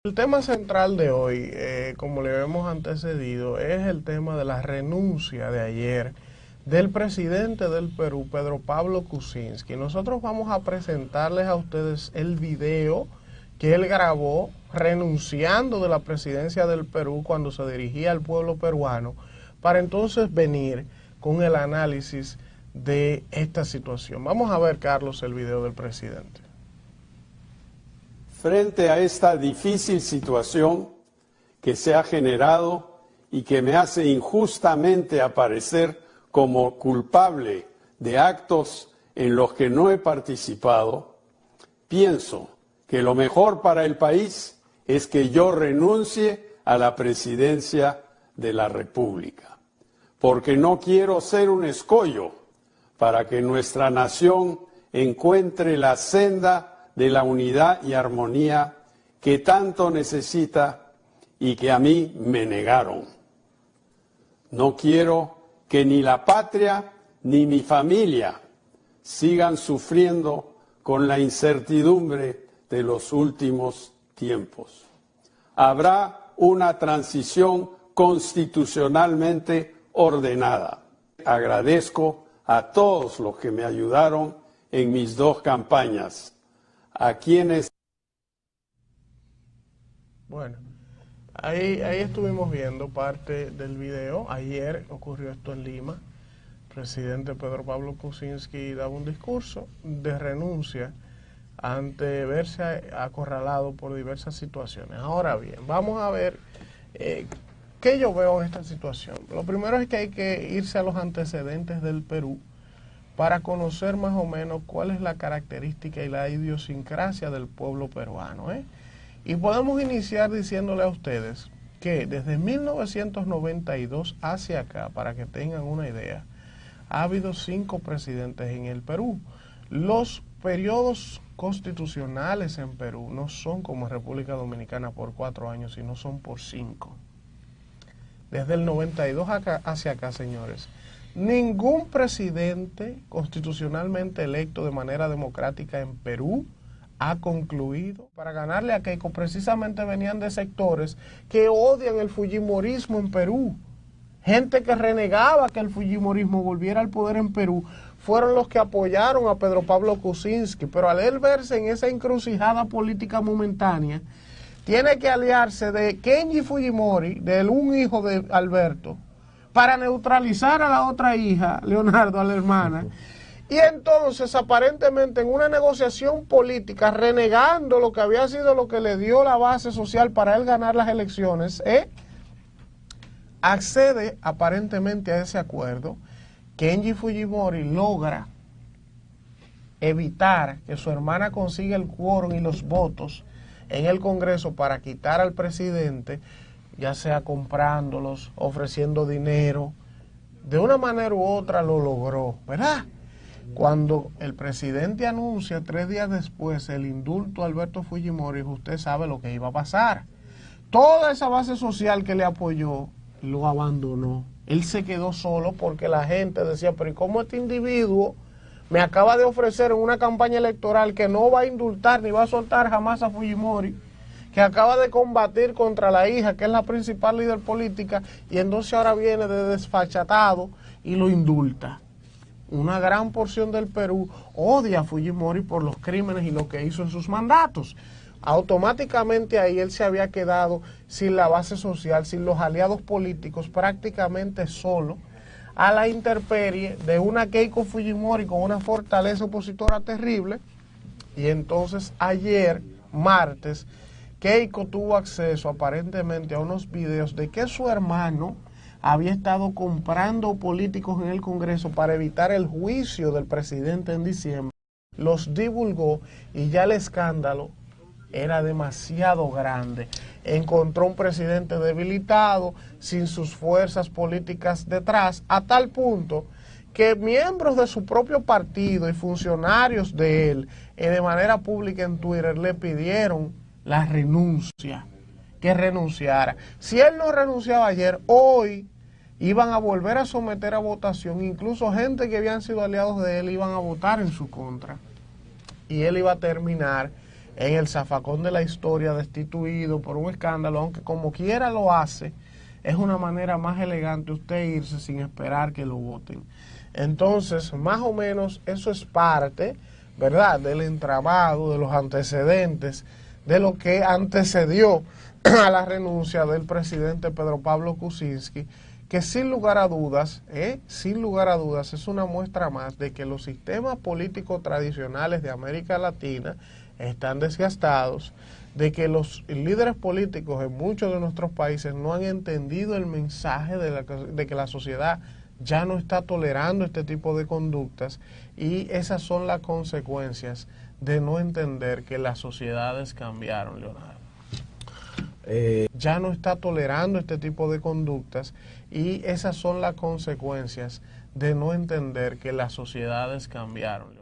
El tema central de hoy, como le hemos antecedido, es el tema de la renuncia de ayer del presidente del Perú, Pedro Pablo Kuczynski. Nosotros vamos a presentarles a ustedes el video que él grabó renunciando de la presidencia del Perú cuando se dirigía al pueblo peruano, para entonces venir con el análisis de esta situación. Vamos a ver, Carlos, el video del presidente. Frente a esta difícil situación que se ha generado y que me hace injustamente aparecer como culpable de actos en los que no he participado, pienso que lo mejor para el país es que yo renuncie a la presidencia de la República, porque no quiero ser un escollo para que nuestra nación encuentre la senda de la unidad y armonía que tanto necesita y que a mí me negaron. No quiero que ni la patria ni mi familia sigan sufriendo con la incertidumbre de los últimos tiempos. Habrá una transición constitucionalmente ordenada. Agradezco a todos los que me ayudaron en mis dos campañas. A quienes... Bueno, ahí estuvimos viendo parte del video. Ayer ocurrió esto en Lima. El presidente Pedro Pablo Kuczynski daba un discurso de renuncia ante verse acorralado por diversas situaciones. Ahora bien, vamos a ver qué yo veo en esta situación. Lo primero es que hay que irse a los antecedentes del Perú para conocer más o menos cuál es la característica y la idiosincrasia del pueblo peruano. Y podemos iniciar diciéndole a ustedes que desde 1992 hacia acá, para que tengan una idea, ha habido 5 presidentes en el Perú. Los periodos constitucionales en Perú no son como en República Dominicana por 4 años, sino son por 5. Desde el 92 hacia acá, señores, ningún presidente constitucionalmente electo de manera democrática en Perú ha concluido. Para ganarle a Keiko precisamente venían de sectores que odian el fujimorismo en Perú. Gente que renegaba que el fujimorismo volviera al poder en Perú fueron los que apoyaron a Pedro Pablo Kuczynski, pero al él verse en esa encrucijada política momentánea, tiene que aliarse de Kenji Fujimori, de un hijo de Alberto, para neutralizar a la otra hija, Leonardo, a la hermana. Y entonces, aparentemente, en una negociación política, renegando lo que había sido lo que le dio la base social para él ganar las elecciones, accede aparentemente a ese acuerdo. Kenji Fujimori logra evitar que su hermana consiga el quórum y los votos en el Congreso para quitar al presidente, ya sea comprándolos, ofreciendo dinero, de una manera u otra lo logró, ¿verdad? Cuando el presidente anuncia 3 días después el indulto a Alberto Fujimori, usted sabe lo que iba a pasar. Toda esa base social que le apoyó lo abandonó. Él se quedó solo porque la gente decía, pero ¿y cómo este individuo me acaba de ofrecer en una campaña electoral que no va a indultar ni va a soltar jamás a Fujimori, que acaba de combatir contra la hija, que es la principal líder política, y entonces ahora viene de desfachatado y lo indulta? Una gran porción del Perú odia a Fujimori por los crímenes y lo que hizo en sus mandatos. Automáticamente ahí él se había quedado sin la base social, sin los aliados políticos, prácticamente solo, a la intemperie de una Keiko Fujimori con una fortaleza opositora terrible. Y entonces ayer, martes, Keiko tuvo acceso aparentemente a unos videos de que su hermano había estado comprando políticos en el Congreso para evitar el juicio del presidente en diciembre. Los divulgó y ya el escándalo era demasiado grande. Encontró un presidente debilitado, sin sus fuerzas políticas detrás, a tal punto que miembros de su propio partido y funcionarios de él, de manera pública en Twitter, le pidieron la renuncia, que renunciara. Si él no renunciaba ayer, hoy iban a volver a someter a votación, incluso gente que habían sido aliados de él iban a votar en su contra, y él iba a terminar en el zafacón de la historia, destituido por un escándalo, aunque como quiera lo hace, es una manera más elegante usted irse sin esperar que lo voten. Entonces, más o menos eso es parte, ¿verdad?, del entramado, de los antecedentes, de lo que antecedió a la renuncia del presidente Pedro Pablo Kuczynski, que sin lugar a dudas es una muestra más de que los sistemas políticos tradicionales de América Latina están desgastados, de que los líderes políticos en muchos de nuestros países no han entendido el mensaje de que la sociedad ya no está tolerando este tipo de conductas, y esas son las consecuencias de no entender que las sociedades cambiaron, Leonardo. Ya no está tolerando este tipo de conductas, y esas son las consecuencias de no entender que las sociedades cambiaron.